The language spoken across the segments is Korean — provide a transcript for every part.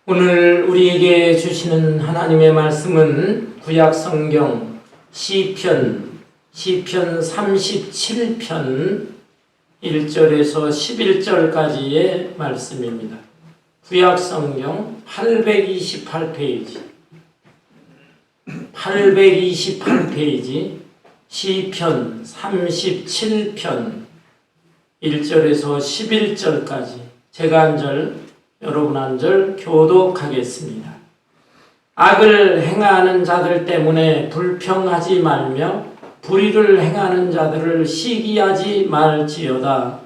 오늘 우리에게 주시는 하나님의 말씀은 구약 성경 시편 37편 1절에서 11절까지의 말씀입니다. 구약 성경 828페이지 시편 37편 1절에서 11절까지 제가 한 절, 여러분 한 절 교독하겠습니다. 악을 행하는 자들 때문에 불평하지 말며 불의를 행하는 자들을 시기하지 말지어다.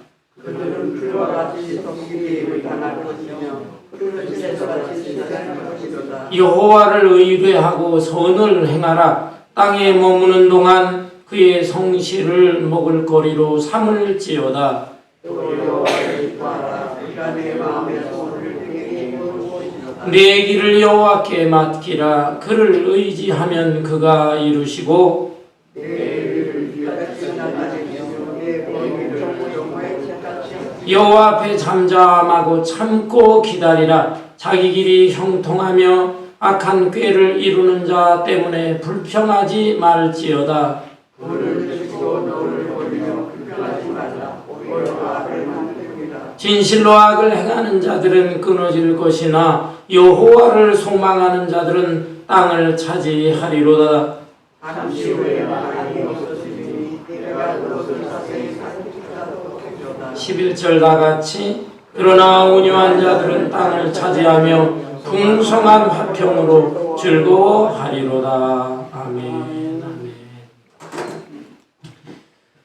그들은 불과 같이 성기를 당할 것이며 그들은 새같이 시작할 것이로다. 여호와를 의뢰하고 선을 행하라. 땅에 머무는 동안 그의 성실을 먹을거리로 삼을지어다. 또 여호와를 구하라. 그가 내 마음의 소원을 그에게 이루시리로다. 내 길을 여호와께 맡기라. 그를 의지하면 그가 이루시고 내 일을 뒤같이 나가지며 내 범위를 영화의 책같이 여호와 앞에 잠잠하고 참고 기다리라. 자기 길이 형통하며 악한 꾀를 이루는 자 때문에 불평하지 말지어다. 너를 드시고 너를 버리며 불평하지 말라. 오히려 악을 만듭니다. 진실로 악을 행하는 자들은 끊어질 것이나 여호와를 소망하는 자들은 땅을 차지하리로다. 잠시 후에 악이 없어지니 내가 그것을 자세히 살피지도 못하리로다. 11절 다같이 그러나 온유한 자들은 땅을 차지하며 풍성한 화평으로 즐거워하리로다. 아멘.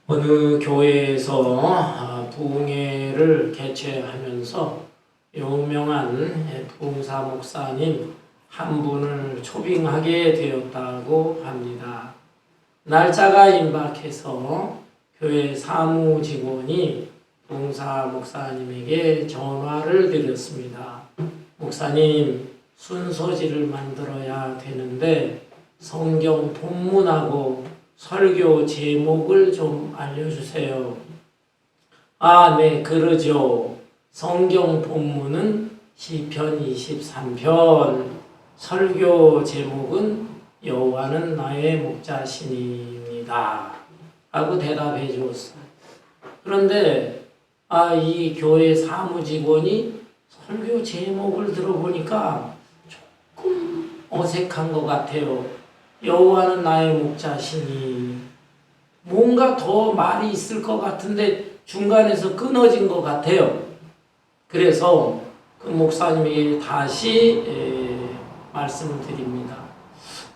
어느 교회에서 부흥회를 개최하면서 유명한 부흥사 목사님 한 분을 초빙하게 되었다고 합니다. 날짜가 임박해서 교회 사무 직원이 부흥사 목사님에게 전화를 드렸습니다. 목사님, 순서지를 만들어야 되는데 성경 본문하고 설교 제목을 좀 알려주세요. 아, 네, 그러죠. 성경 본문은 시편 23편, 설교 제목은 여호와는 나의 목자시니입니다. 라고 대답해 주었어요. 그런데 이 교회 사무직원이 설교 제목을 들어보니까 조금 어색한 것 같아요. 여호와는 나의 목자시니 뭔가 더 말이 있을 것 같은데 중간에서 끊어진 것 같아요. 그래서 그 목사님에게 다시 말씀을 드립니다.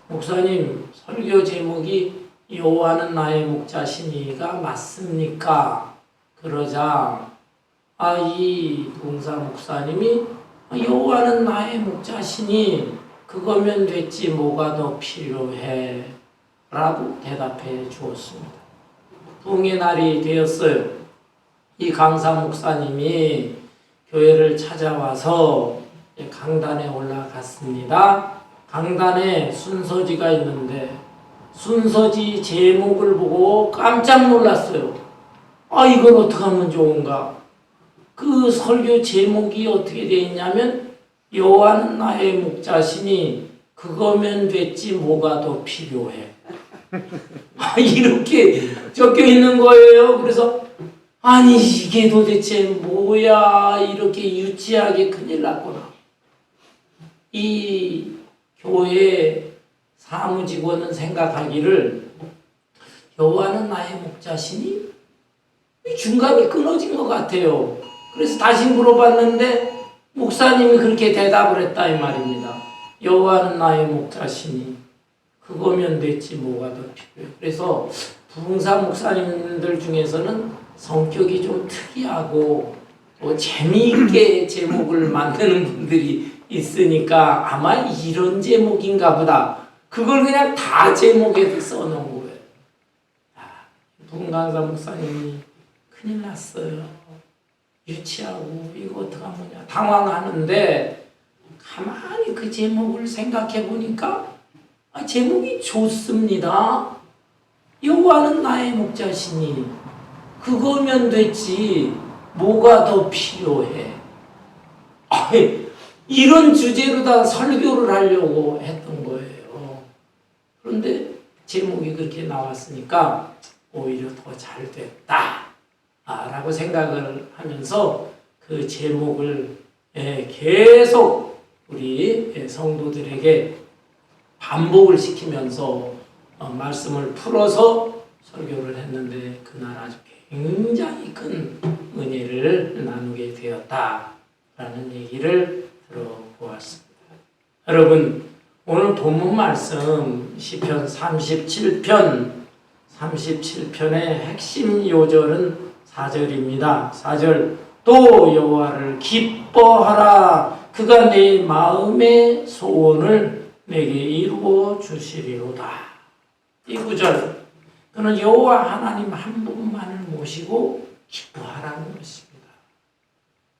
목사님, 설교 제목이 여호와는 나의 목자시니가 맞습니까? 그러자 이 부흥사 목사님이 여호와는 나의 목자시니 그거면 됐지 뭐가 더 필요해? 라고 대답해 주었습니다. 부흥의 날이 되었어요. 이 강사 목사님이 교회를 찾아와서 강단에 올라갔습니다. 강단에 순서지가 있는데 순서지 제목을 보고 깜짝 놀랐어요. 이걸 어떻게 하면 좋은가? 그 설교 제목이 어떻게 되어 있냐면 여호와는 나의 목자시니 그거면 됐지 뭐가 더 필요해. 이렇게 적혀 있는 거예요. 그래서 아니 이게 도대체 뭐야, 이렇게 유치하게 큰일 났구나. 이 교회 사무직원은 생각하기를 여호와는 나의 목자시니 중간이 끊어진 것 같아요. 그래서 다시 물어봤는데 목사님이 그렇게 대답을 했다 이 말입니다. 여호와는 나의 목자시니 그거면 됐지 뭐가 더 필요해. 그래서 부흥사 목사님들 중에서는 성격이 좀 특이하고 또 재미있게 제목을 만드는 분들이 있으니까 아마 이런 제목인가 보다. 그걸 그냥 다 제목에 써놓은 거예요. 부흥강사 목사님이 큰일 났어요. 유치하고 이거 어떡하냐 당황하는데 가만히 그 제목을 생각해 보니까 제목이 좋습니다. 여호와는 나의 목자시니 그거면 됐지 뭐가 더 필요해. 이런 주제로 다 설교를 하려고 했던 거예요. 그런데 제목이 그렇게 나왔으니까 오히려 더 잘 됐다 라고 생각을 하면서 그 제목을 계속 우리 성도들에게 반복을 시키면서 말씀을 풀어서 설교를 했는데 그날 아주 굉장히 큰 은혜를 나누게 되었다라는 얘기를 들어보았습니다. 여러분, 오늘 본문 말씀 시편 37편의 핵심 요절은 4절입니다. 4절, 또 여호와를 기뻐하라. 그가 내 마음의 소원을 내게 이루어 주시리로다. 이 구절, 그는 여호와 하나님 한 분만을 모시고 기뻐하라는 것입니다.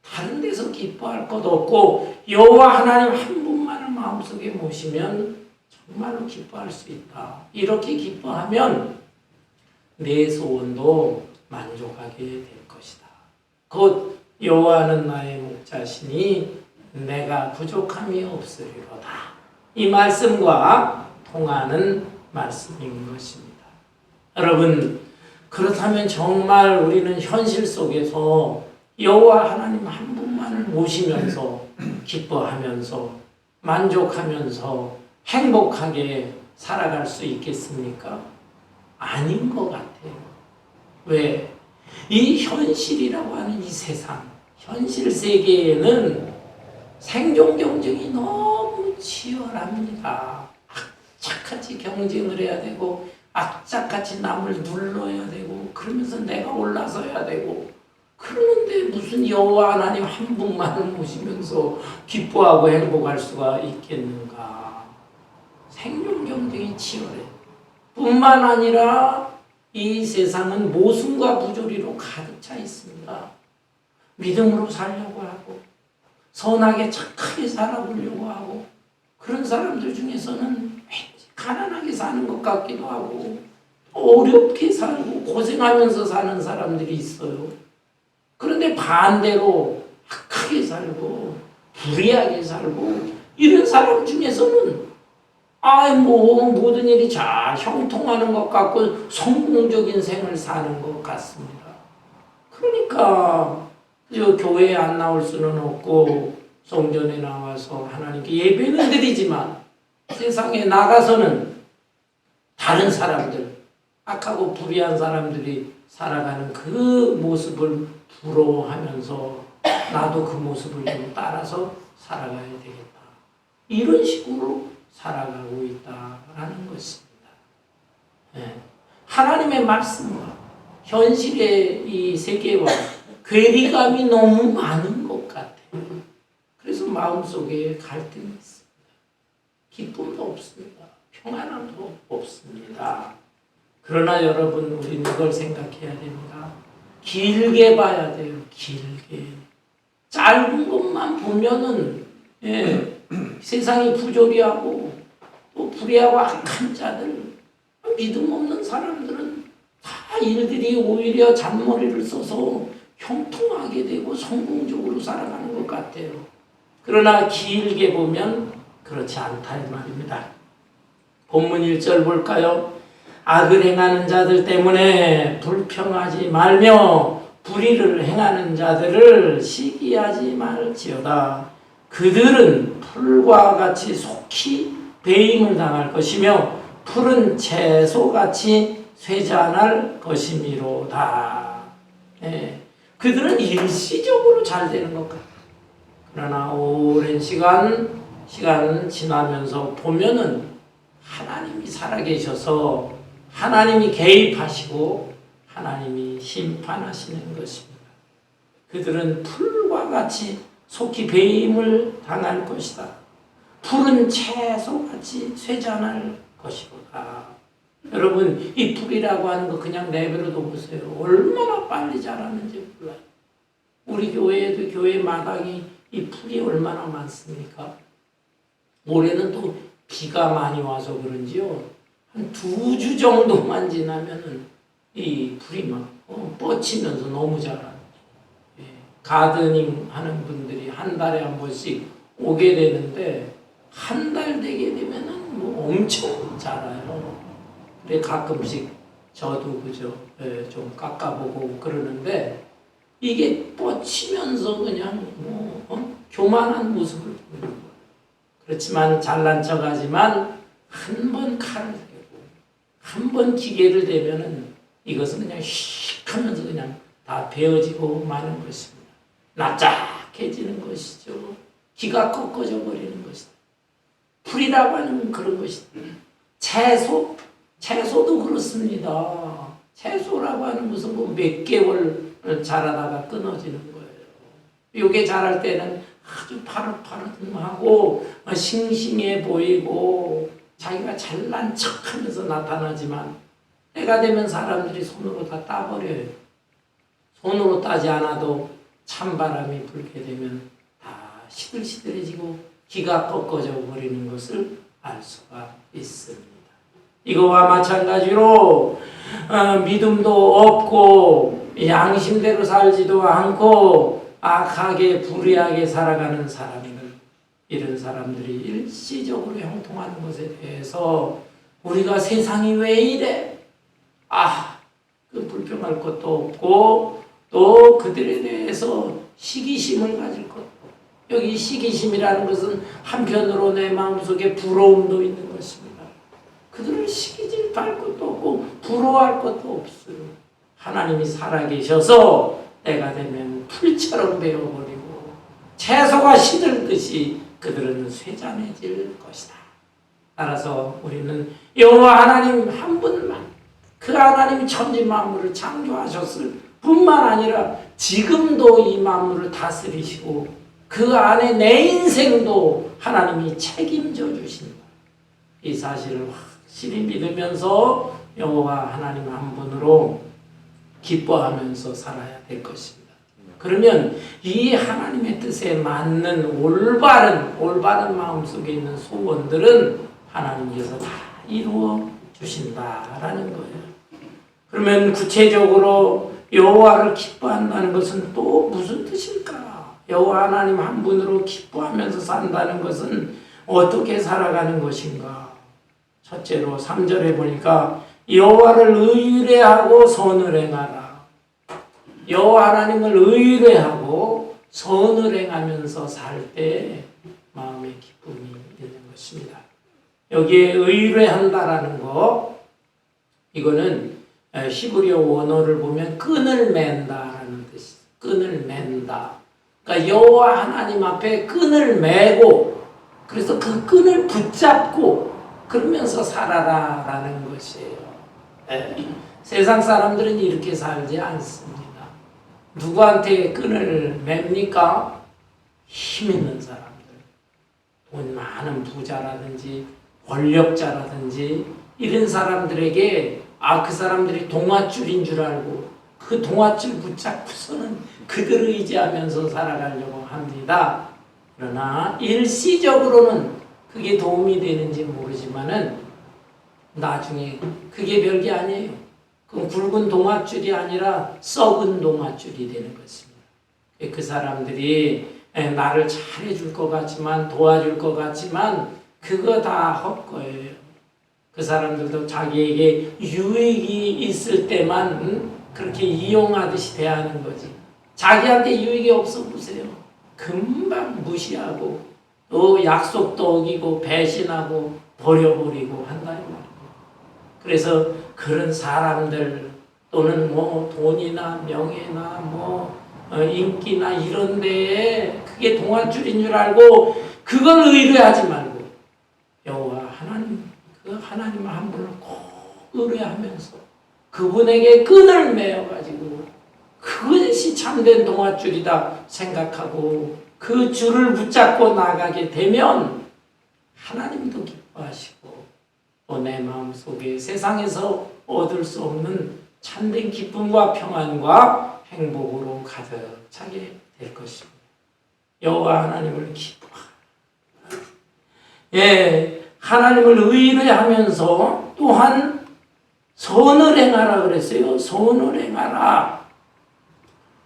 다른 데서 기뻐할 것 없고 여호와 하나님 한 분만을 마음속에 모시면 정말로 기뻐할 수 있다. 이렇게 기뻐하면 내 소원도 만족하게 될 것이다. 곧 여호와는 나의 목자시니 내가 부족함이 없으리로다. 이 말씀과 통하는 말씀인 것입니다. 여러분, 그렇다면 정말 우리는 현실 속에서 여호와 하나님 한 분만을 모시면서 기뻐하면서 만족하면서 행복하게 살아갈 수 있겠습니까? 아닌 것 같아요. 왜? 이 현실이라고 하는 이 세상, 현실 세계에는 생존 경쟁이 너무 치열합니다. 악착같이 경쟁을 해야 되고 악착같이 남을 눌러야 되고 그러면서 내가 올라서야 되고 그러는데 무슨 여호와 하나님 한 분만을 모시면서 기뻐하고 행복할 수가 있겠는가? 생존 경쟁이 치열해. 뿐만 아니라 이 세상은 모순과 부조리로 가득 차 있습니다. 믿음으로 살려고 하고 선하게 착하게 살아보려고 하고 그런 사람들 중에서는 왠지 가난하게 사는 것 같기도 하고 어렵게 살고 고생하면서 사는 사람들이 있어요. 그런데 반대로 악하게 살고 불의하게 살고 이런 사람 중에서는 모든 일이 잘 형통하는 것 같고 성공적인 생을 사는 것 같습니다. 그러니까 교회에 안 나올 수는 없고 성전에 나와서 하나님께 예배는 드리지만 세상에 나가서는 다른 사람들, 악하고 불의한 사람들이 살아가는 그 모습을 부러워하면서 나도 그 모습을 좀 따라서 살아가야 되겠다. 이런 식으로 살아가고 있다라는 것입니다. 하나님의 말씀과 현실의 이 세계와 괴리감이 너무 많은 것 같아요. 그래서 마음속에 갈등이 있습니다. 기쁨도 없습니다. 평안함도 없습니다. 그러나 여러분, 우리는 이걸 생각해야 됩니다. 길게 봐야 돼요. 길게. 짧은 것만 보면은 세상이 부조리하고 또 불의하고 악한 자들, 믿음 없는 사람들은 다 일들이 오히려 잔머리를 써서 형통하게 되고 성공적으로 살아가는 것 같아요. 그러나 길게 보면 그렇지 않다 이 말입니다. 본문 1절 볼까요? 악을 행하는 자들 때문에 불평하지 말며 불의를 행하는 자들을 시기하지 말지어다. 그들은 풀과 같이 속히 배임을 당할 것이며 푸른 채소같이 쇠잔할 것이미로다. 그들은 일시적으로 잘 되는 것 같아요. 그러나 오랜 시간 지나면서 보면은 하나님이 살아계셔서 하나님이 개입하시고 하나님이 심판하시는 것입니다. 그들은 풀과 같이 속히 배임을 당할 것이다. 푸른 채소같이 쇠잔할 것이로다. 여러분, 이 풀이라고 하는 거 그냥 내버려둬 보세요. 얼마나 빨리 자라는지 몰라요. 우리 교회에도 교회 마당이 이 풀이 얼마나 많습니까? 올해는 또 비가 많이 와서 그런지요. 한 2주 정도만 지나면은 이 풀이 막 뻗치면서 너무 자라요. 가드닝 하는 분들이 한 달에 한 번씩 오게 되는데 한 달 되게 되면은 뭐 엄청 자라요. 근데 가끔씩 저도 그죠, 예, 좀 깎아보고 그러는데 이게 뻗치면서 그냥 뭐 교만한 모습을 보이는 거예요. 그렇지만 잘난 척하지만 한 번 칼을 대고 한 번 기계를 대면은 이것은 그냥 휙 하면서 그냥 다 베어지고 마는 것입니다. 납작해지는 것이죠. 기가 꺾어져 버리는 것이다. 풀이라고 하는 그런 것이다. 채소도 그렇습니다. 채소라고 하는 무슨 뭐 몇 개월 자라다가 끊어지는 거예요. 요게 자랄 때는 아주 파릇파릇하고 싱싱해 보이고 자기가 잘난 척하면서 나타나지만 때가 되면 사람들이 손으로 다 따버려요. 손으로 따지 않아도 찬바람이 불게 되면 다 시들시들해지고 기가 꺾어져 버리는 것을 알 수가 있습니다. 이거와 마찬가지로 믿음도 없고 양심대로 살지도 않고 악하게 불의하게 살아가는 사람들, 이런 사람들이 일시적으로 형통하는 것에 대해서 우리가 세상이 왜 이래? 그 불평할 것도 없고 또 그들에 대해서 시기심을 가질 것도 없고, 여기 시기심이라는 것은 한편으로 내 마음속에 부러움도 있는 것입니다. 그들을 시기질 할 것도 없고 부러워할 것도 없어요. 하나님이 살아계셔서 때가 되면 풀처럼 베어버리고 채소가 시들듯이 그들은 쇠잔해질 것이다. 따라서 우리는 여호와 하나님 한 분만, 그 하나님이 천지 만물을 창조하셨을 뿐만 아니라 지금도 이 만물을 다스리시고 그 안에 내 인생도 하나님이 책임져 주신다. 이 사실을 확실히 믿으면서 여호와 하나님 한 분으로 기뻐하면서 살아야 될 것입니다. 그러면 이 하나님의 뜻에 맞는 올바른 마음속에 있는 소원들은 하나님께서 다 이루어 주신다라는 거예요. 그러면 구체적으로 여호와를 기뻐한다는 것은 또 무슨 뜻일까? 여호와 하나님 한 분으로 기뻐하면서 산다는 것은 어떻게 살아가는 것인가? 첫째로 3절에 보니까 여호와를 의뢰하고 선을 행하라. 여호와 하나님을 의뢰하고 선을 행하면서 살 때 마음의 기쁨이 있는 것입니다. 여기에 의뢰한다라는 거, 이거는 히브리어 원어를 보면 끈을 맨다라는 뜻이에요. 끈을 맨다. 그러니까 여호와 하나님 앞에 끈을 매고, 그래서 그 끈을 붙잡고 그러면서 살아라라는 것이에요. 세상 사람들은 이렇게 살지 않습니다. 누구한테 끈을 맵니까? 힘 있는 사람들, 돈 많은 부자라든지 권력자라든지 이런 사람들에게 그 사람들이 동아줄인 줄 알고 그 동아줄 붙잡고서는 그들을 의지하면서 살아가려고 합니다. 그러나 일시적으로는 그게 도움이 되는지 모르지만은 나중에 그게 별게 아니에요. 그건 굵은 동아줄이 아니라 썩은 동아줄이 되는 것입니다. 그 사람들이 나를 잘해줄 것 같지만, 도와줄 것 같지만 그거 다 헛거예요. 그 사람들도 자기에게 유익이 있을 때만 그렇게 이용하듯이 대하는 거지. 자기한테 유익이 없어 보세요. 금방 무시하고 또 약속도 어기고 배신하고 버려버리고 한다 이 말이에요. 그래서 그런 사람들 또는 뭐 돈이나 명예나 뭐 인기나 이런 데에 그게 동아줄인 줄 알고 그걸 의뢰하지 말고 여호와 하나님, 그 하나님 한 분을 꼭 의뢰하면서 그분에게 끈을 매어가지고 그것이 참된 동아줄이다 생각하고 그 줄을 붙잡고 나가게 되면 하나님도 기뻐하시고 또 내 마음속에 세상에서 얻을 수 없는 참된 기쁨과 평안과 행복으로 가득 차게 될 것입니다. 여호와 하나님을 기뻐하라. 하나님을 의뢰하면서 또한 선을 행하라 그랬어요. 선을 행하라.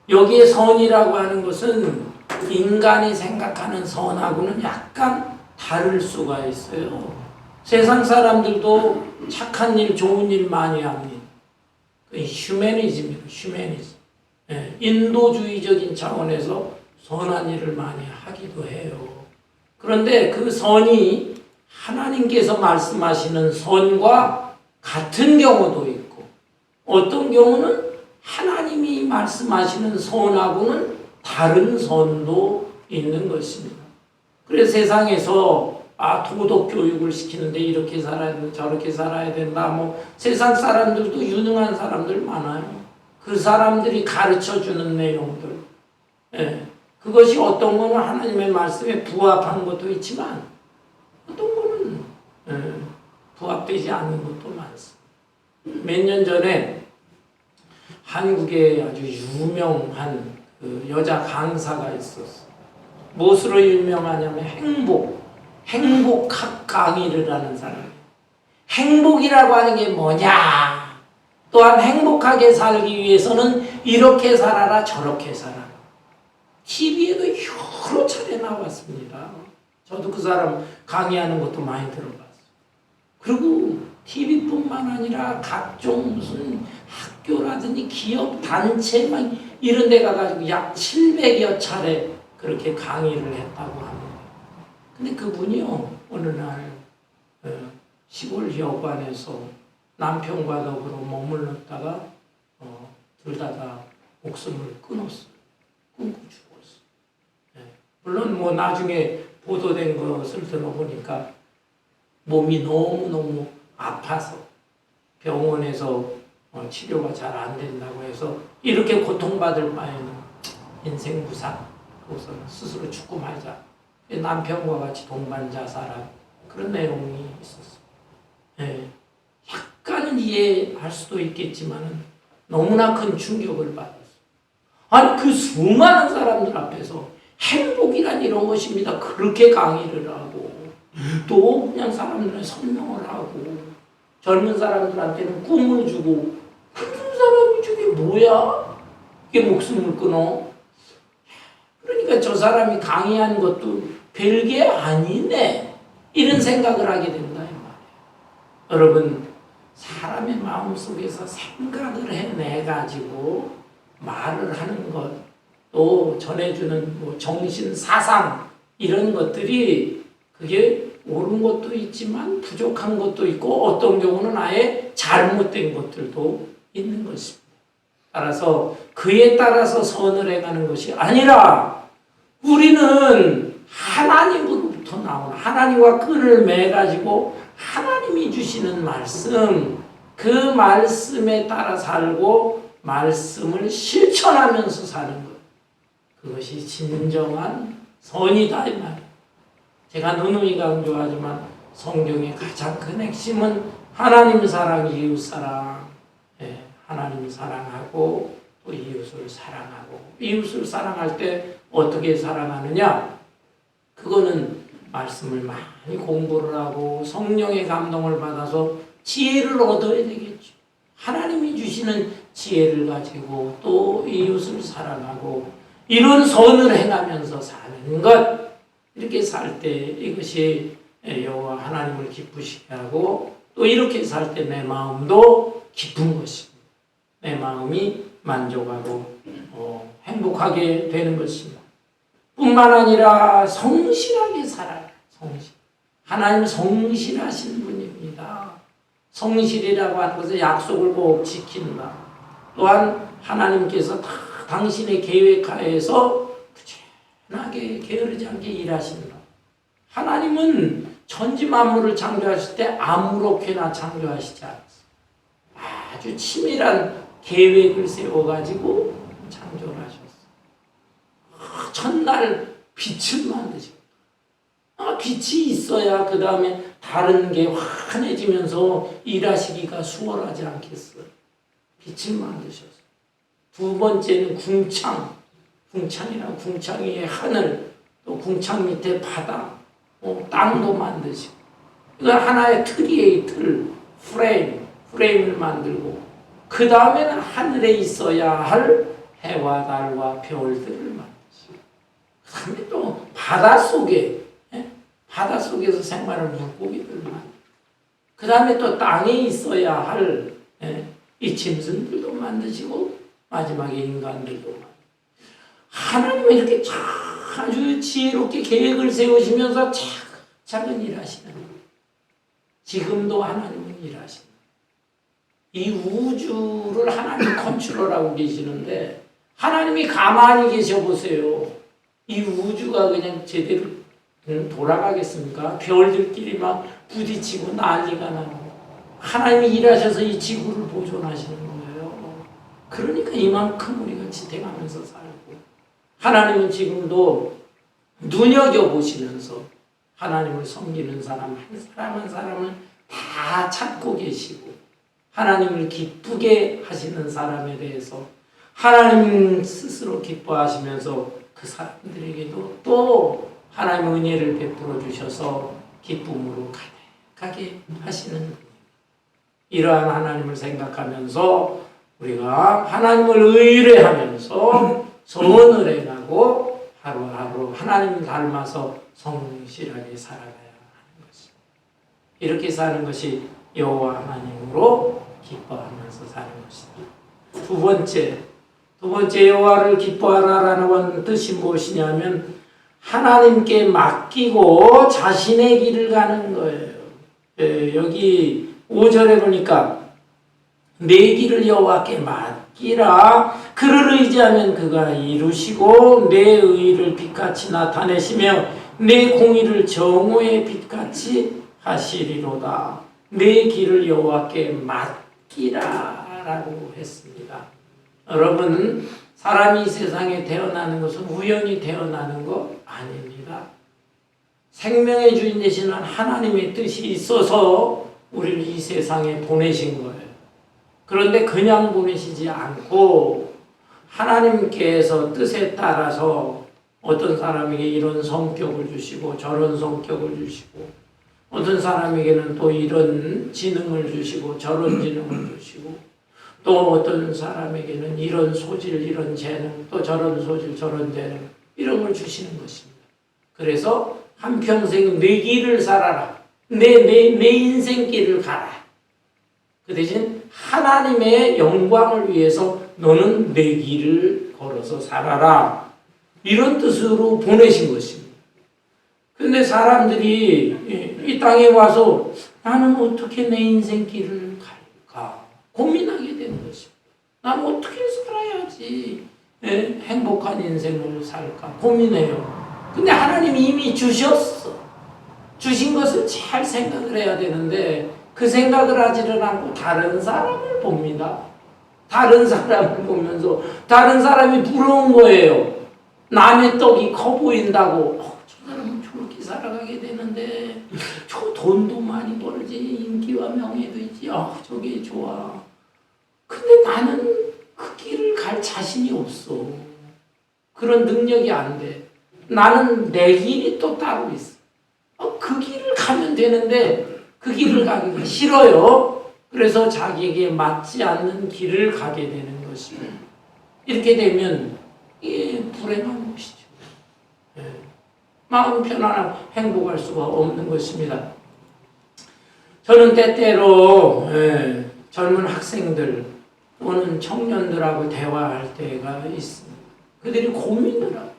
여기에 선이라고 하는 것은 인간이 생각하는 선하고는 약간 다를 수가 있어요. 세상 사람들도 착한 일, 좋은 일 많이 합니다. 그 휴머니즘이에요. 휴머니즘. 예, 인도주의적인 차원에서 선한 일을 많이 하기도 해요. 그런데 그 선이 하나님께서 말씀하시는 선과 같은 경우도 있고, 어떤 경우는 하나님이 말씀하시는 선하고는 다른 선도 있는 것입니다. 그래서 세상에서 도덕 교육을 시키는데 이렇게 살아야 된다, 저렇게 살아야 된다. 세상 사람들도 유능한 사람들 많아요. 그 사람들이 가르쳐 주는 내용들. 예, 그것이 어떤 거는 하나님의 말씀에 부합한 것도 있지만 어떤 거는 부합되지 않는 것도 많습니다. 몇 년 전에 한국에 아주 유명한 그 여자 강사가 있었어요. 무엇으로 유명하냐면 행복학 강의를 하는 사람이에요. 행복이라고 하는 게 뭐냐? 또한 행복하게 살기 위해서는 이렇게 살아라, 저렇게 살아라. TV에도 여러 차례 나왔습니다. 저도 그 사람 강의하는 것도 많이 들어봤어요. 그리고 TV뿐만 아니라 각종 무슨 학교라든지 기업 단체 막 이런 데 가가지고 약 700여 차례 그렇게 강의를 했다고 합니다. 근데 그분이요, 어느 날 시골 여관에서 남편과 더불어 머물렀다가 들다가 목숨을 끊었어요. 끊고 죽었어요. 네. 물론 나중에 보도된 것을 들어보니까 몸이 너무너무 아파서 병원에서 치료가 잘 안 된다고 해서 이렇게 고통받을 바에는 인생 무상, 그래서 스스로 죽고 말자. 남편과 같이 동반자살한 그런 내용이 있었어요. 네. 약간은 이해할 수도 있겠지만 너무나 큰 충격을 받았어요. 아니 그 수많은 사람들 앞에서 행복이란 이런 것입니다. 그렇게 강의를 하고 또 그냥 사람들한테 설명을 하고 젊은 사람들한테는 꿈을 주고 그런 사람이 저게 뭐야? 이게 목숨을 끊어? 그러니까 저 사람이 강의한 것도 별게 아니네. 이런 생각을 하게 된다 이 말이에요. 여러분 사람의 마음속에서 생각을 해내가지고 말을 하는 것, 또 전해주는 정신, 사상 이런 것들이 그게 옳은 것도 있지만 부족한 것도 있고 어떤 경우는 아예 잘못된 것들도 있는 것입니다. 따라서 그에 따라서 선을 행하는 것이 아니라 우리는 하나님으로부터 나오는 하나님과 끈을 매가지고 하나님이 주시는 말씀, 그 말씀에 따라 살고 말씀을 실천하면서 사는 것, 그것이 진정한 선이다 이 말이에요. 제가 누누이 강조하지만 성경의 가장 큰 핵심은 하나님 사랑, 이웃 사랑. 하나님 사랑하고 또 이웃을 사랑하고, 이웃을 사랑할 때 어떻게 사랑하느냐? 그거는 말씀을 많이 공부를 하고 성령의 감동을 받아서 지혜를 얻어야 되겠죠. 하나님이 주시는 지혜를 가지고 또 이웃을 사랑하고 이런 선을 행하면서 사는 것, 이렇게 살 때 이것이 여호와 하나님을 기쁘시게 하고 또 이렇게 살 때 내 마음도 기쁜 것입니다. 내 마음이 만족하고 행복하게 되는 것입니다. 뿐만 아니라 성실하게 살아요. 성실. 하나님 성실하신 분입니다. 성실이라고 하는 것은 약속을 꼭 지킨다. 또한 하나님께서 다 당신의 계획하에서 부지런하게 게으르지 않게 일하신다. 하나님은 천지 만물을 창조하실 때 아무렇게나 창조하시지 않았어요. 아주 치밀한 계획을 세워가지고 창조를 하셨어요. 첫날 빛을 만드셨다. 빛이 있어야 그 다음에 다른 게 환해지면서 일하시기가 수월하지 않겠어요. 빛을 만드셨어요. 두 번째는 궁창이랑 궁창 위에 하늘, 또 궁창 밑에 바다, 땅도 만드시고, 이건 하나의 틀이에요. 틀, 프레임을 만들고, 그 다음에는 하늘에 있어야 할 해와 달과 별들을 만드시고, 바닷속에, 바닷속에서 생활할 물고기들만. 그 다음에 또 땅에 있어야 할 이 짐승들도 만드시고 마지막에 인간들도 만드시고. 하나님은 이렇게 아주 지혜롭게 계획을 세우시면서 차근차근 일하시는 거예요. 지금도 하나님은 일하시는 거예요. 이 우주를 하나님 컨트롤하고 계시는데 하나님이 가만히 계셔 보세요. 이 우주가 그냥 제대로 돌아가겠습니까? 별들끼리 막 부딪히고 난리가 나고. 하나님이 일하셔서 이 지구를 보존하시는 거예요. 그러니까 이만큼 우리가 지탱하면서 살고, 하나님은 지금도 눈여겨보시면서 하나님을 섬기는 사람 한 사람 한 사람을 다 찾고 계시고, 하나님을 기쁘게 하시는 사람에 대해서 하나님 스스로 기뻐하시면서 그 사람들에게도 또 하나님의 은혜를 베풀어 주셔서 기쁨으로 가득하게 하시는 분입니다. 이러한 하나님을 생각하면서 우리가 하나님을 의뢰하면서 선을 행하고 하루하루 하나님을 닮아서 성실하게 살아가야 하는 것입니다. 이렇게 사는 것이 여호와 하나님으로 기뻐하면서 사는 것입니다. 두 번째 여호와를 기뻐하라라는 뜻이 무엇이냐면 하나님께 맡기고 자신의 길을 가는 거예요. 여기 5절에 보니까 내 길을 여호와께 맡기라. 그를 의지하면 그가 이루시고 내 의를 빛같이 나타내시며 내 공의를 정오의 빛같이 하시리로다. 내 길을 여호와께 맡기라라고 했습니다. 여러분, 사람이 이 세상에 태어나는 것은 우연히 태어나는 것 아닙니다. 생명의 주인 되시는 하나님의 뜻이 있어서 우리를 이 세상에 보내신 거예요. 그런데 그냥 보내시지 않고 하나님께서 뜻에 따라서 어떤 사람에게 이런 성격을 주시고 저런 성격을 주시고, 어떤 사람에게는 또 이런 지능을 주시고 저런 지능을 주시고, 또 어떤 사람에게는 이런 소질, 이런 재능, 또 저런 소질, 저런 재능, 이런 걸 주시는 것입니다. 그래서 한평생 내 길을 살아라. 내 인생길을 가라. 그 대신 하나님의 영광을 위해서 너는 내 길을 걸어서 살아라. 이런 뜻으로 보내신 것입니다. 근데 사람들이 이 땅에 와서 나는 어떻게 내 인생길을 갈까 고민하게 되는 것입니다. 나는 어떻게 살아야지 행복한 인생을 살까 고민해요. 근데 하나님이 이미 주셨어. 주신 것을 잘 생각을 해야 되는데 그 생각을 하지를 않고 다른 사람을 봅니다. 다른 사람을 보면서 다른 사람이 부러운 거예요. 남의 떡이 커 보인다고 저 사람은 저렇게 살아가게 되는데 저 돈도 많이 벌지, 인기와 명예도 있지, 저게 좋아. 근데 나는 그 길을 갈 자신이 없어. 그런 능력이 안 돼. 나는 내 길이 또 따로 있어. 그 길을 가면 되는데 그 길을 가기가 싫어요. 그래서 자기에게 맞지 않는 길을 가게 되는 것입니다. 이렇게 되면 이게 불행한 것이죠. 마음 편안하고 행복할 수가 없는 것입니다. 저는 때때로 젊은 학생들 또는 청년들하고 대화할 때가 있습니다. 그들이 고민을 하고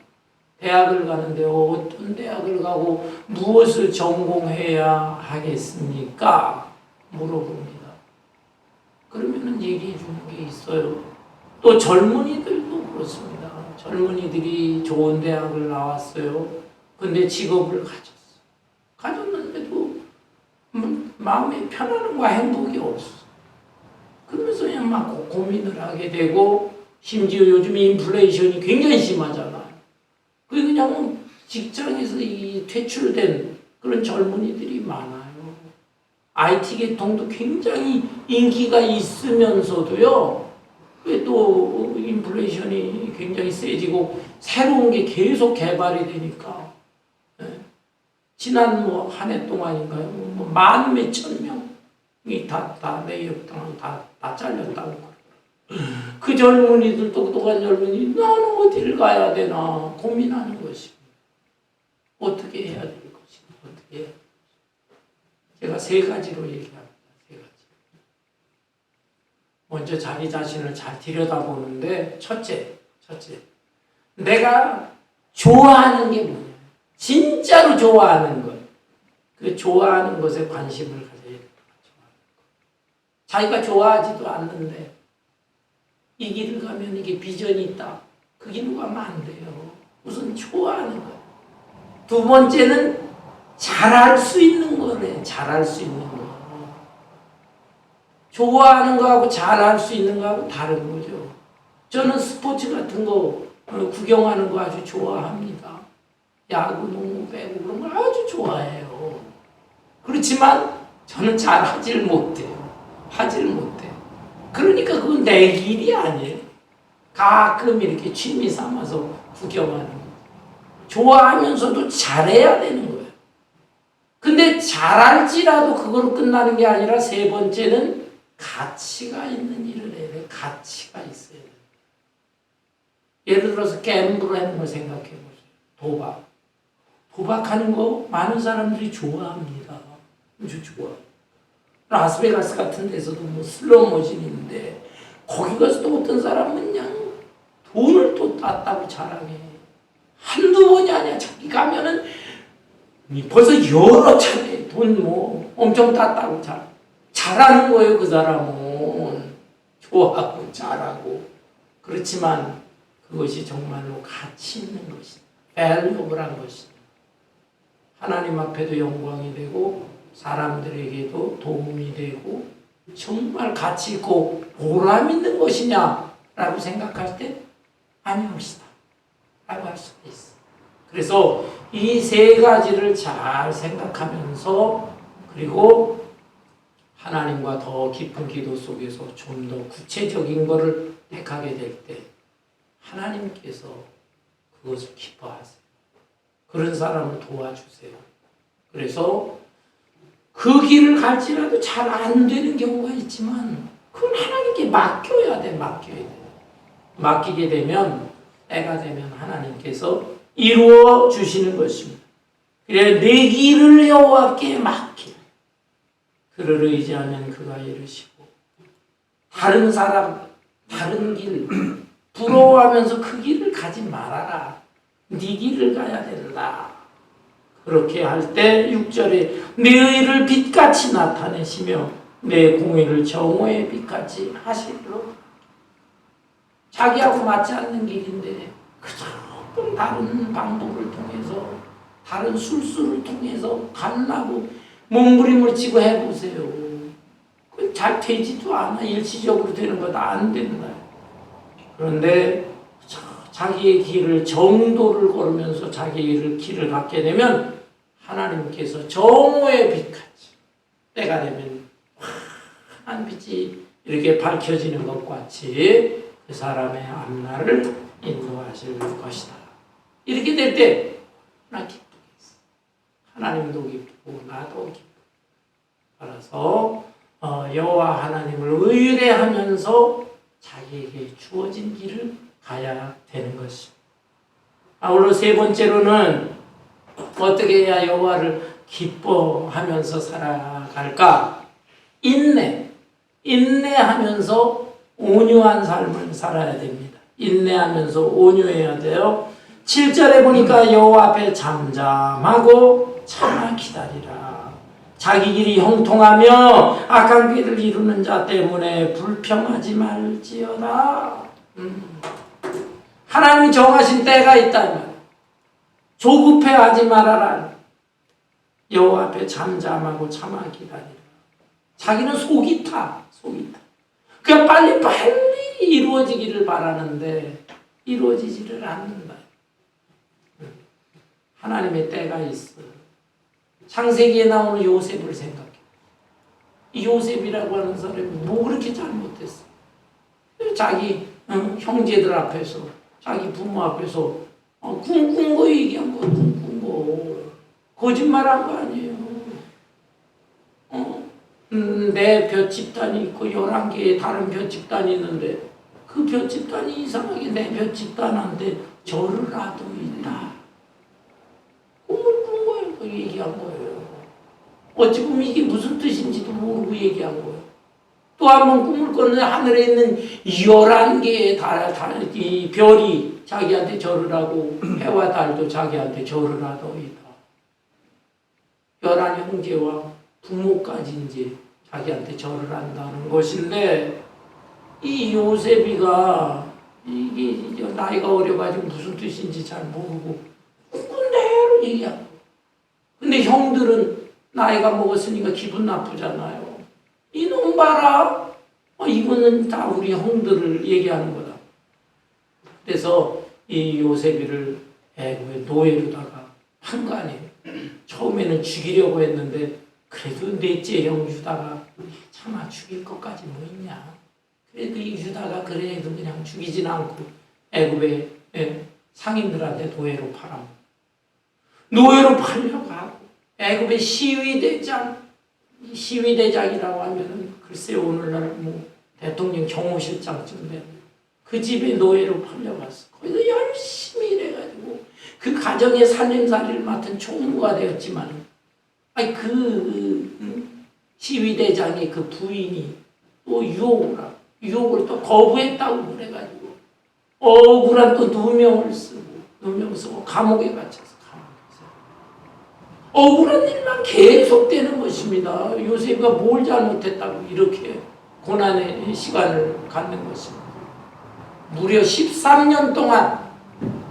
대학을 가는데 어떤 대학을 가고 무엇을 전공해야 하겠습니까? 물어봅니다. 그러면은 얘기해 주는 게 있어요. 또 젊은이들도 그렇습니다. 젊은이들이 좋은 대학을 나왔어요. 근데 직업을 가졌어. 가졌는데도 마음의 편안함과 행복이 없어. 그러면서 그냥 막 고민을 하게 되고, 심지어 요즘 인플레이션이 굉장히 심하잖아. 그냥 직장에서 퇴출된 그런 젊은이들이 많아요. IT 계통도 굉장히 인기가 있으면서도요, 또 인플레이션이 굉장히 세지고 새로운 게 계속 개발이 되니까, 지난 한 해 동안인가요? 만 몇천 명이 다 레이업당하고 다 잘렸다고. 그 젊은이들, 똑똑한 젊은이, 나는 어디를 가야 되나 고민하는 것입니다. 어떻게 해야 될 것인가, 어떻게 해야 될 것인가. 제가 세 가지로 얘기합니다. 세 가지. 먼저 자기 자신을 잘 들여다보는데, 첫째, 내가 좋아하는 게 뭐냐. 진짜로 좋아하는 것. 그 좋아하는 것에 관심을 가져야 된다. 자기가 좋아하지도 않는데 이 길을 가면 이게 비전이 있다. 그 길로 가면 안 돼요. 우선 좋아하는 거예요. 두 번째는 잘할 수 있는 거래. 잘할 수 있는 거. 좋아하는 거하고 잘할 수 있는 거하고 다른 거죠. 저는 스포츠 같은 거 구경하는 거 아주 좋아합니다. 야구, 농구, 배구 그런 걸 아주 좋아해요. 그렇지만 저는 잘 하질 못해요. 그러니까 그건 내 길이 아니에요. 가끔 이렇게 취미 삼아서 구경하는 거. 좋아하면서도 잘해야 되는 거예요. 근데 잘할지라도 그걸로 끝나는 게 아니라 세 번째는 가치가 있는 일을 해야 돼. 가치가 있어야 돼. 예를 들어서 갬블하는 걸 생각해 보세요. 도박하는 거 많은 사람들이 좋아합니다. 아주 좋아. 라스베가스 같은 데서도 뭐 슬로모션 있는데 거기 가서 또 어떤 사람은 그냥 돈을 또 땄다고 자랑해. 한두 번이 아니야. 자기 가면은 벌써 여러 차례 돈 뭐 엄청 땄다고 잘하는 거예요. 그 사람은 좋아하고 잘하고. 그렇지만 그것이 정말로 가치 있는 것이다. valuable한 것이다. 하나님 앞에도 영광이 되고 사람들에게도 도움이 되고 정말 가치 있고 보람 있는 것이냐라고 생각할 때 아니올시다 라고 할 수가 있어. 그래서 이 세 가지를 잘 생각하면서 그리고 하나님과 더 깊은 기도 속에서 좀 더 구체적인 것을 택하게 될 때 하나님께서 그것을 기뻐하세요. 그런 사람을 도와주세요. 그래서 그 길을 갈지라도 잘 안 되는 경우가 있지만 그건 하나님께 맡겨야 돼. 맡기게 되면 때가 되면 하나님께서 이루어 주시는 것입니다. 그래 내 길을 여호와께 맡기라. 그를 의지하면 그가 이루시고 다른 사람 다른 길 부러워하면서 그 길을 가지 말아라. 네 길을 가야 된다. 그렇게 할 때 6절에 내 의를 빛같이 나타내시며 내 공의를 정오의 빛같이 하시도록. 자기하고 맞지 않는 길인데 그저 다른 방법을 통해서 다른 술수를 통해서 갈라고 몸부림을 치고 해보세요. 그건 잘 되지도 않아. 일시적으로 되는 거 다 안 된다. 그런데 자기의 길을 정도를 걸으면서 자기의 길을 갖게 되면 하나님께서 정오의 빛같이 때가 되면 환한 빛이 이렇게 밝혀지는 것 같이 그 사람의 앞날을 인도하실 것이다. 이렇게 될 때 나 기쁘겠어. 하나님도 기쁘고 나도 기쁘고. 따라서 여호와 하나님을 의뢰하면서 자기에게 주어진 길을 가야 되는 것입니다. 아울러 세 번째로는 어떻게 해야 여호와를 기뻐하면서 살아갈까? 인내하면서 온유한 삶을 살아야 됩니다. 인내하면서 온유해야 돼요. 7절에 보니까 여호와 앞에 잠잠하고 참아 기다리라. 자기 길이 형통하며 악한 길을 이루는 자 때문에 불평하지 말지어다. 하나님이 정하신 때가 있다면 조급해하지 말아라. 여호와 앞에 잠잠하고 참아 기다리라. 자기는 속이 타. 그냥 빨리 이루어지기를 바라는데 이루어지지를 않는다. 하나님의 때가 있어. 창세기에 나오는 요셉을 생각해. 이 요셉이라고 하는 사람이 뭐 그렇게 잘못했어? 자기 형제들 앞에서 자기 부모 앞에서 꿈꾼 거 얘기한 거 꿈꾼 거 거짓말한 거 아니에요. 내 벼 집단이 있고 11개의 다른 벼 집단이 있는데 그 벼 집단이 이상하게 내 벼 집단한테 절을 하고 있다. 꿈을 어찌 보면 이게 무슨 뜻인지도 모르고 얘기한 거예요. 또 한 번 꿈을 꿨는데 하늘에 있는 11개의 이 별이 자기한테 절을 하고 해와 달도 자기한테 절을 하더이다. 11 형제와 부모까지 이제 자기한테 절을 한다는 것인데, 이 요셉이가 이게 나이가 어려가지고 무슨 뜻인지 잘 모르고 꿈꾼대로 얘기하고, 근데 형들은 나이가 먹었으니까 기분 나쁘잖아요. 이놈 봐라, 이거는 다 우리 형들을 얘기하는 거다. 그래서 이 요셉이를 애굽의 노예로다가 판 거 아니에요. 처음에는 죽이려고 했는데 그래도 넷째 형 유다가 차마 죽일 것까지 뭐 있냐. 그래도 이 유다가 그래도 그냥 죽이진 않고 애굽의 상인들한테 노예로 팔아. 노예로 팔려고 하고, 애굽의 시위대장이라고 하면은 글쎄 오늘날 뭐 대통령 경호실장쯤 되는 그 집에 노예로 팔려갔어. 거기서 열심히 일해가지고 그 가정의 살림살이를 맡은 총무가 되었지만, 시위대장의 그 부인이 또 유혹을 또 거부했다고 그래가지고 억울한 또 누명 쓰고 감옥에 갇혀서 억울한 일만 계속되는 것입니다. 요셉이가 뭘 잘못했다고 이렇게 고난의 시간을 갖는 것입니다. 무려 13년 동안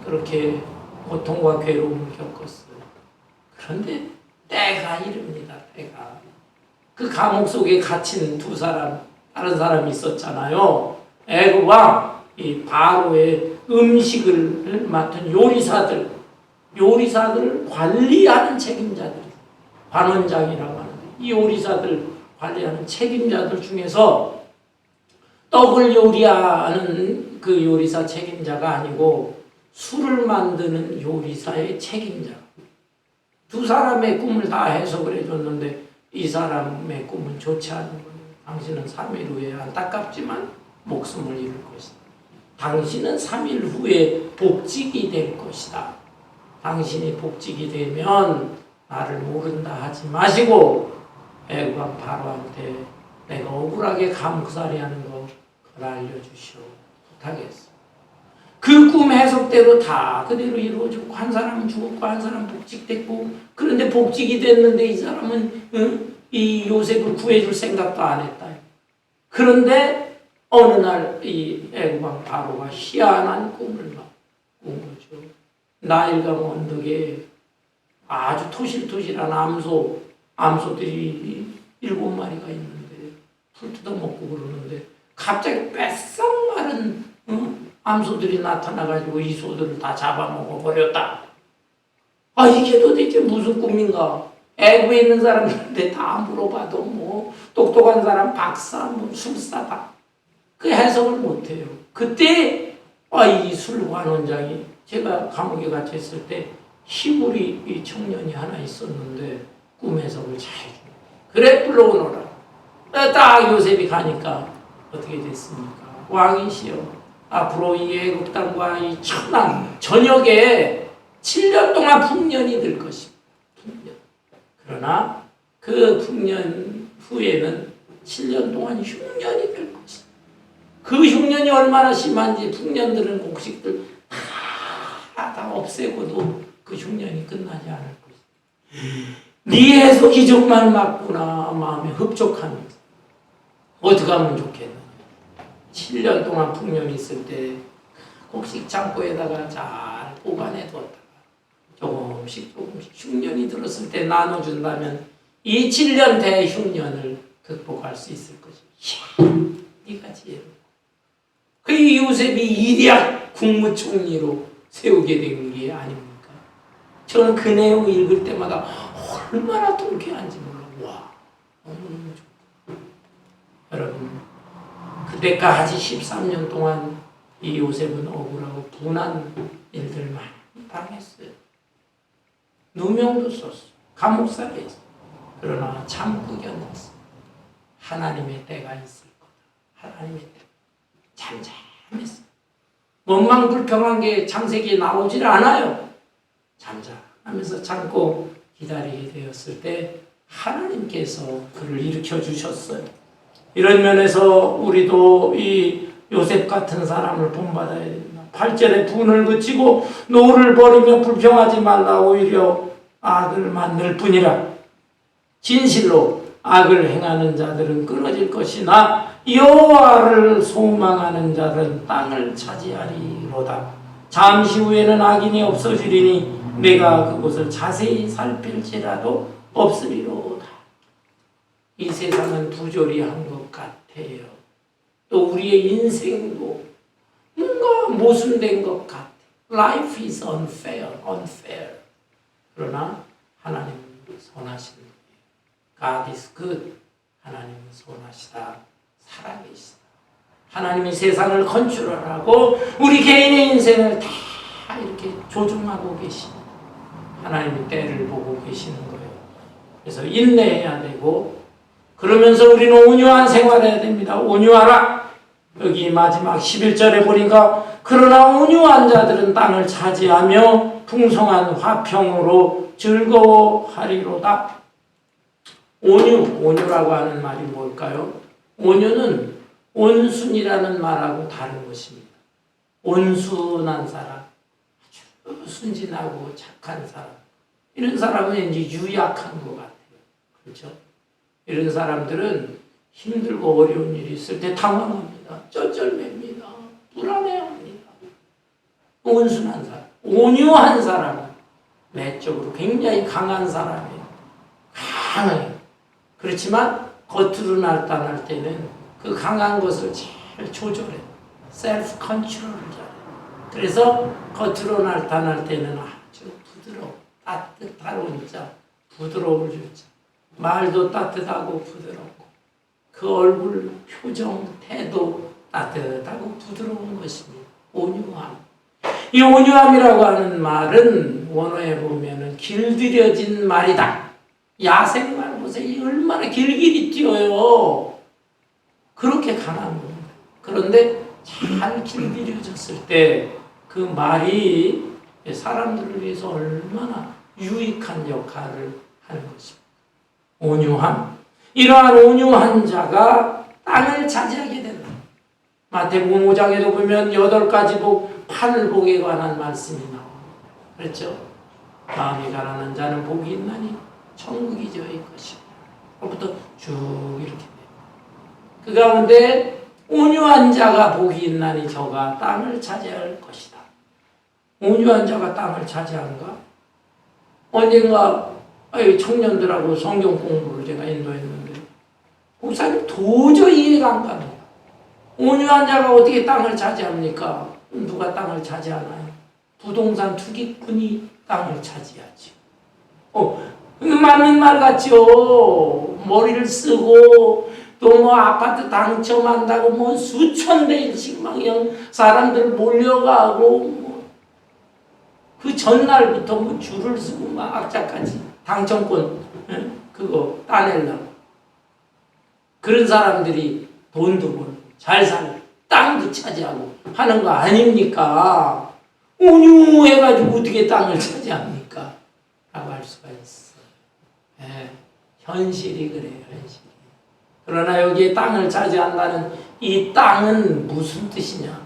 그렇게 고통과 괴로움을 겪었어요. 그런데 때가 이릅니다. 때가. 그 감옥 속에 갇힌 다른 사람이 있었잖아요. 애굽 왕, 이 바로의 음식을 맡은 요리사들을 관리하는 책임자들, 관원장이라고 하는데, 이 요리사들 관리하는 책임자들 중에서 떡을 요리하는 그 요리사 책임자가 아니고 술을 만드는 요리사의 책임자. 두 사람의 꿈을 다 해석을 해줬는데 이 사람의 꿈은 좋지 않은 거예요. 당신은 3일 후에 안타깝지만 목숨을 잃을 것이다. 당신은 3일 후에 복직이 될 것이다. 당신이 복직이 되면 나를 모른다 하지 마시고 애굽 왕 바로한테 내가 억울하게 감옥살이 하는 거 그걸 알려주시오. 부탁했어. 그 꿈 해석대로 다 그대로 이루어지고, 한 사람은 죽었고 한 사람은 복직됐고, 그런데 복직이 됐는데 이 사람은 이 요셉을 구해줄 생각도 안 했다. 그런데 어느 날 이 애굽 왕 바로가 희한한 꿈을 꾼 거죠. 나일강 언덕에 아주 토실토실한 암소들이 7마리가 있는데 풀 뜯어먹고 그러는데 갑자기 뺏싹 마른 암소들이 나타나가지고 이 소들을 다 잡아먹어 버렸다. 이게 도대체 무슨 꿈인가? 애굽에 있는 사람들한테 다 물어봐도 뭐 똑똑한 사람 박사, 뭐 술사다. 그 해석을 못해요. 그때 이 술관원장이, 제가 감옥에 갇혀 있을 때 히브리 청년이 하나 있었는데 꿈 해석을 잘 해줘. 그래 불러오너라. 딱 요셉이 가니까 어떻게 됐습니까? 왕이시여, 앞으로 이 애굽 땅과 이 천황 전역에 7년 동안 풍년이 될 것입니다. 풍년. 그러나 그 풍년 후에는 7년 동안 흉년이 될 것이다. 그 흉년이 얼마나 심한지 풍년들은 곡식들 다 없애고도 그 흉년이 끝나지 않을 것이다. 네 해석이 정말 맞구나 마음에 흡족합니다. 어떻게 하면 좋겠느냐. 7년 동안 풍년이 있을 때 곡식 창고에다가 잘 보관해 두었다가 조금씩 흉년이 들었을 때 나눠준다면 이 7년 대흉년을 극복할 수 있을 것이다. 네가 지혜로워. 그 요셉이 이대한 국무총리로 세우게 된 게 아닙니까? 저는 그 내용 읽을 때마다 얼마나 통쾌한지 몰라. 와, 너무너무 좋다. 여러분, 그때까지 13년 동안 이 요셉은 억울하고 분한 일들 많이 당했어요. 누명도 썼어. 감옥살이 했어. 그러나 참고 견뎠어. 하나님의 때가 있을 거다. 하나님의 때. 잠잠했어. 원망 불평한 게 창세기에 나오질 않아요. 잠잠하면서 참고 기다리게 되었을 때 하나님께서 그를 일으켜 주셨어요. 이런 면에서 우리도 이 요셉 같은 사람을 본받아야 됩니다. 8절에 분을 그치고 노를 버리며 불평하지 말라. 오히려 악을 만들 뿐이라. 진실로 악을 행하는 자들은 끊어질 것이나 여호와를 소망하는 자들은 땅을 차지하리로다. 잠시 후에는 악인이 없어지리니 내가 그곳을 자세히 살필지라도 없으리로다. 이 세상은 부조리한 것 같아요. 또 우리의 인생도 뭔가 모순된 것 같아요. Life is unfair. 그러나 하나님은 선하신 분이에요. God is good. 하나님은 선하시다. 살아계시다. 하나님이 세상을 컨트롤하고 우리 개인의 인생을 다 이렇게 조종하고 계십니다. 하나님이 때를 보고 계시는 거예요. 그래서 인내해야 되고 그러면서 우리는 온유한 생활해야 됩니다. 온유하라. 여기 마지막 11절에 보니까 그러나 온유한 자들은 땅을 차지하며 풍성한 화평으로 즐거워하리로다. 온유라고 하는 말이 뭘까요? 온유는 온순이라는 말하고 다른 것입니다. 온순한 사람, 아주 순진하고 착한 사람, 이런 사람은 이제 유약한 것 같아요. 그렇죠? 이런 사람들은 힘들고 어려운 일이 있을 때 당황합니다. 쩔쩔맵니다. 불안해합니다. 온순한 사람, 온유한 사람은 내적으로 굉장히 강한 사람이에요. 강해요. 그렇지만 겉으로 나타날 때는 그 강한 것을 잘 조절해요. 셀프 컨트롤을 잘해요. 그래서 겉으로 나타날 때는 아주 부드러워, 따뜻한 자, 부드러울 자. 말도 따뜻하고 부드럽고 그 얼굴, 표정, 태도 따뜻하고 부드러운 것입니다. 온유함. 이 온유함이라고 하는 말은 원어에 보면은 길들여진 말이다. 야생말 보세요. 얼마나 길길이 뛰어요. 그렇게 강한 겁니다. 그런데 잘 길들여졌을 때 그 말이 사람들을 위해서 얼마나 유익한 역할을 하는 것입니다. 온유함. 이러한 온유한 자가 땅을 차지하게 된다. 마태복음 5장에도 보면 8가지 복, 판을복에 관한 말씀이 나옵니다. 그렇죠? 마음이 가난한 자는 복이 있나니 천국이 저의 것이다. 그부터 쭉 이렇게 돼요. 그 가운데 온유한 자가 복이 있나니 저가 땅을 차지할 것이다. 온유한 자가 땅을 차지한가? 언젠가 청년들하고 성경 공부를 제가 인도했는데 목사님 도저히 이해가 안 갑니다. 온유한 자가 어떻게 땅을 차지합니까? 누가 땅을 차지하나요? 부동산 투기꾼이 땅을 차지하지. 맞는 말 같죠. 머리를 쓰고 또 뭐 아파트 당첨한다고 뭐 수천 대일씩 막 사람들 몰려가고 그 전날부터 뭐 줄을 쓰고 막 악착같이 당첨권 그거 따내려고 그런 사람들이 돈도 벌고 잘 살고 땅도 차지하고 하는 거 아닙니까? 온유해가지고 어떻게 땅을 차지합니까? 라고 할 수가 있어요. 현실이 그래요. 현실이. 그러나 여기에 땅을 차지한다는 이 땅은 무슨 뜻이냐?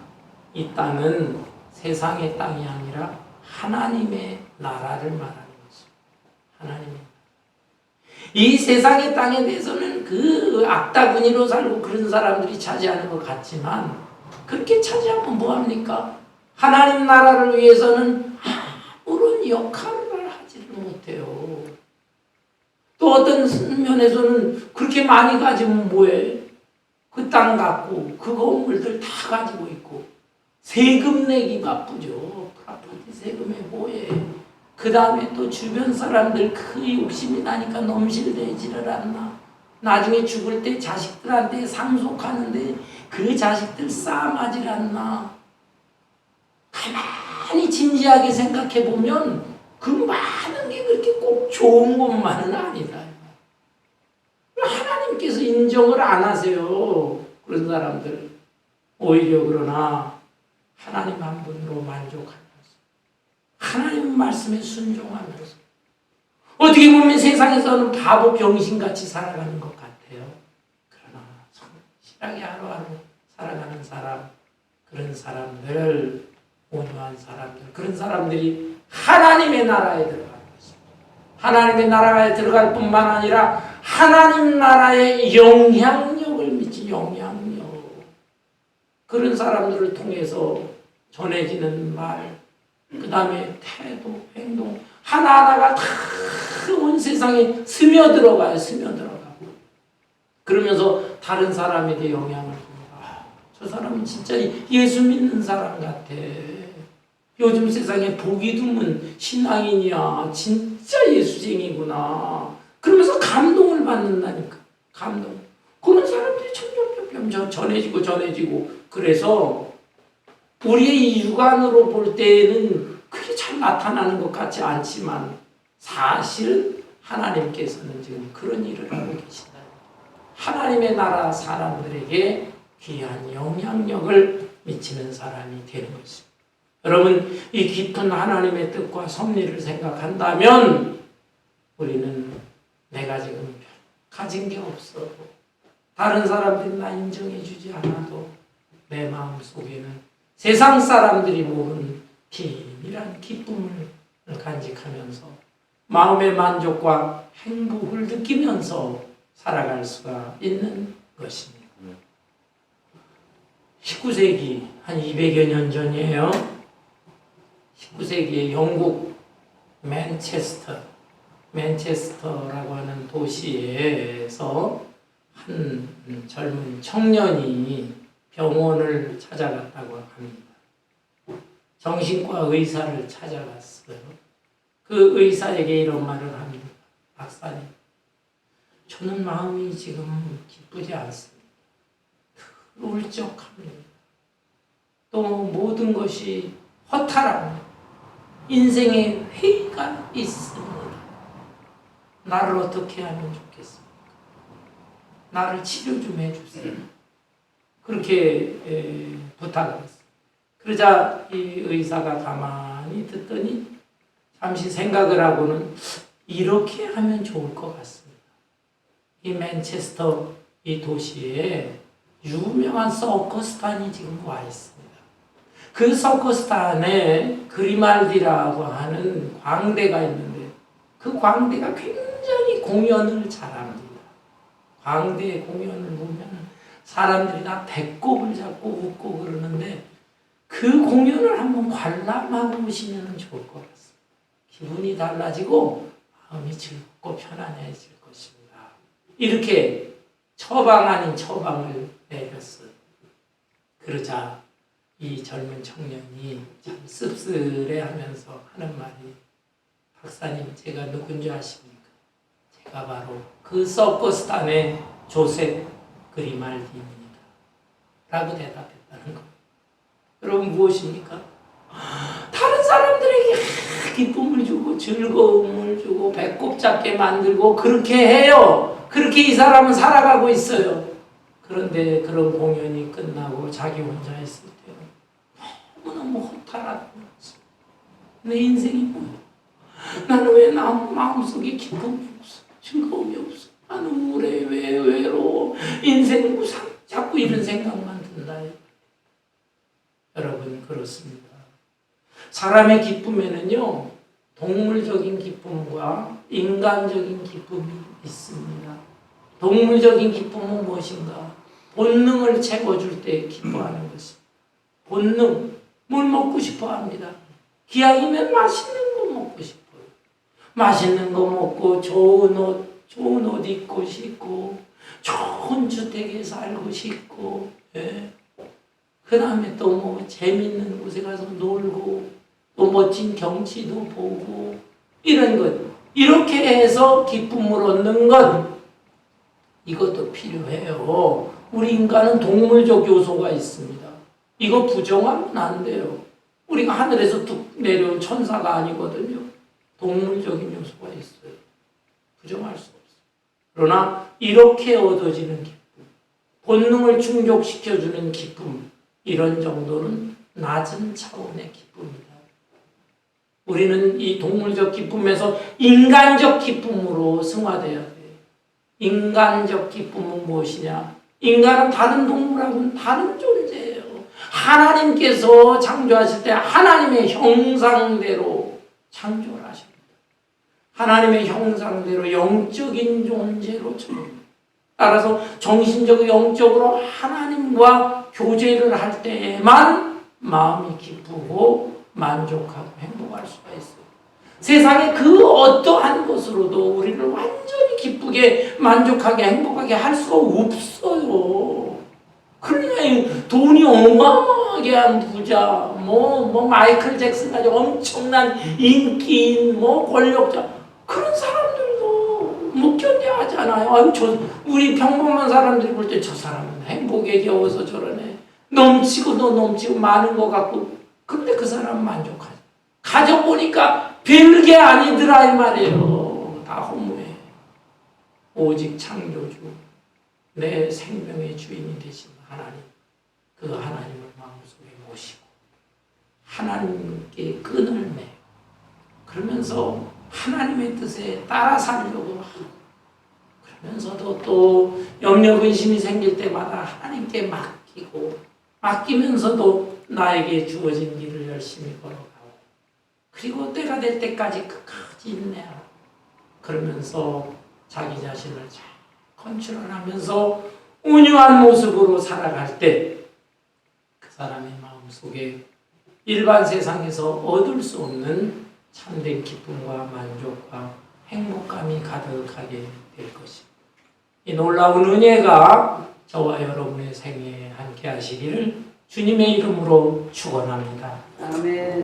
이 땅은 세상의 땅이 아니라 하나님의 나라를 말하는 것입니다. 하나님의 이 세상의 땅에 대해서는 그 악다구니로 살고 그런 사람들이 차지하는 것 같지만 그렇게 차지하면 뭐합니까? 하나님 나라를 위해서는 아무런 역할을 하지를 못해요. 또 어떤 면에서는 그렇게 많이 가지면 뭐해? 그 땅 갖고 그 건물들 다 가지고 있고 세금 내기 바쁘죠. 프라퍼티 세금에 뭐해? 그 다음에 또 주변 사람들 그 욕심이 나니까 넘실대지를 않나. 나중에 죽을 때 자식들한테 상속하는데 그 자식들 싸움하질 않나. 가만히 진지하게 생각해 보면 그 많은 게 그렇게 꼭 좋은 것만은 아니다. 하나님께서 인정을 안 하세요. 그런 사람들. 오히려 그러나 하나님 한 분으로 만족하면서 하나님 말씀에 순종하면서 어떻게 보면 세상에서는 바보 병신같이 살아가는 것 같아요. 그러나 성실하게 하루하루 살아가는 사람, 그런 사람들, 온유한 사람들, 그런 사람들이 하나님의 나라에 들어가는 것입니다. 하나님의 나라에 들어갈 뿐만 아니라 하나님 나라의 영향력을 미친 영향력, 그런 사람들을 통해서 전해지는 말, 그 다음에 태도, 행동 하나하나가 다 온 세상에 스며들어가요. 스며들어가고 그러면서 다른 사람에게 영향을 줍니다. 저 사람은 진짜 예수 믿는 사람 같아. 요즘 세상에 보기 드문 신앙인이야. 진짜 예수쟁이구나. 그러면서 감동을 받는다니까. 감동. 그런 사람들이 점점 전해지고 그래서 우리의 육안으로 볼 때는 그게 잘 나타나는 것 같지 않지만 사실은 하나님께서는 지금 그런 일을 하고 계신다. 하나님의 나라 사람들에게 귀한 영향력을 미치는 사람이 되는 것입니다. 여러분, 이 깊은 하나님의 뜻과 섭리를 생각한다면 우리는 내가 지금 가진 게 없어도 다른 사람들이 나 인정해 주지 않아도 내 마음속에는 세상 사람들이 모르는 비밀한 기쁨을 간직하면서 마음의 만족과 행복을 느끼면서 살아갈 수가 있는 것입니다. 19세기 한 200여 년 전이에요. 19세기에 영국 맨체스터라고 하는 도시에서 한 젊은 청년이 병원을 찾아갔다고 합니다. 정신과 의사를 찾아갔어요. 그 의사에게 이런 말을 합니다. 박사님, 저는 마음이 지금 기쁘지 않습니다. 울적합니다. 또 모든 것이 허탈합니다. 인생에 회의가 있습니다. 나를 어떻게 하면 좋겠습니까? 나를 치료 좀 해주세요. 그렇게 부탁을 했어요. 그러자 이 의사가 가만히 듣더니 잠시 생각을 하고는 이렇게 하면 좋을 것 같습니다. 이 맨체스터 이 도시에 유명한 서커스단이 지금 와 있습니다. 그 서커스단에 그리말디라고 하는 광대가 있는데 그 광대가 굉장히 공연을 잘합니다. 광대의 공연을 보면 사람들이 다 배꼽을 잡고 웃고 그러는데 그 공연을 한번 관람하고 오시면 좋을 것 같습니다. 기분이 달라지고 마음이 즐겁고 편안해질 것입니다. 이렇게 처방 아닌 처방을 내렸어요. 그러자 이 젊은 청년이 참 씁쓸해하면서 하는 말이 박사님, 제가 누군지 아십니까? 제가 바로 그 서커스단의 조셉 그리말디입니다. 라고 대답했다는 거예요. 여러분 무엇입니까? 다른 사람들에게 기쁨을 주고 즐거움을 주고 배꼽 잡게 만들고 그렇게 해요. 그렇게 이 사람은 살아가고 있어요. 그런데 그런 공연이 끝나고 자기 혼자 있을 때는 너무너무 허탈하고 내 인생이 뭐야? 나는 왜 나 마음속에 기쁨이 없어? 즐거움이 없어? 나는 우울해. 왜 외로워? 인생 무상. 자꾸 이런 생각만 든다. 여러분 그렇습니다. 사람의 기쁨에는요 동물적인 기쁨과 인간적인 기쁨이 있습니다. 동물적인 기쁨은 무엇인가? 본능을 채워줄 때 기뻐하는 것입니다. 본능, 뭘 먹고 싶어 합니다. 기왕이면 맛있는 거 먹고 싶어요. 맛있는 거 먹고 좋은 옷 입고 싶고 좋은 주택에 살고 싶고 그 다음에 또 뭐 재밌는 곳에 가서 놀고 또 멋진 경치도 보고 이런 것 이렇게 해서 기쁨을 얻는 것 이것도 필요해요. 우리 인간은 동물적 요소가 있습니다. 이거 부정하면 안 돼요. 우리가 하늘에서 뚝 내려온 천사가 아니거든요. 동물적인 요소가 있어요. 부정할 수 없어요. 그러나 이렇게 얻어지는 기쁨, 본능을 충족시켜주는 기쁨 이런 정도는 낮은 차원의 기쁨이다. 우리는 이 동물적 기쁨에서 인간적 기쁨으로 승화되어야 돼요. 인간적 기쁨은 무엇이냐? 인간은 다른 동물하고는 다른 존재예요. 하나님께서 창조하실 때 하나님의 형상대로 창조를 하십니다. 하나님의 형상대로 영적인 존재로 창조합니다. 따라서 정신적으로 영적으로 하나님과 교제를 할 때에만 마음이 기쁘고 만족하고 행복할 수가 있어요. 세상의 그 어떠한 것으로도 우리를 완전히 기쁘게 만족하게 행복하게 할 수가 없어요. 그러니까 돈이 어마어마하게 한 부자, 마이클 잭슨까지 엄청난 인기인, 권력자, 그런 사람들도 못 견뎌하잖아요. 아유, 우리 평범한 사람들이 볼 때 저 사람은 행복에 겨워서 저러네. 넘치고 많은 것 같고, 근데 그 사람은 만족하죠. 가져보니까 별게 아니더라 이 말이에요. 다 허무해. 오직 창조주, 내 생명의 주인이 되신 하나님, 그 하나님을 마음속에 모시고 하나님께 끈을 매요. 그러면서 하나님의 뜻에 따라 살려고 하고, 그러면서도 또 염려 근심이 생길 때마다 하나님께 맡기면서도 나에게 주어진 일을 열심히 걸어가고, 그리고 때가 될 때까지 끝까지 인내하고, 그러면서 자기 자신을 잘 컨트롤하면서 온유한 모습으로 살아갈 때 그 사람의 마음속에 일반 세상에서 얻을 수 없는 참된 기쁨과 만족과 행복감이 가득하게 될 것입니다. 이 놀라운 은혜가 저와 여러분의 생애에 함께 하시기를 주님의 이름으로 축원합니다. 아멘.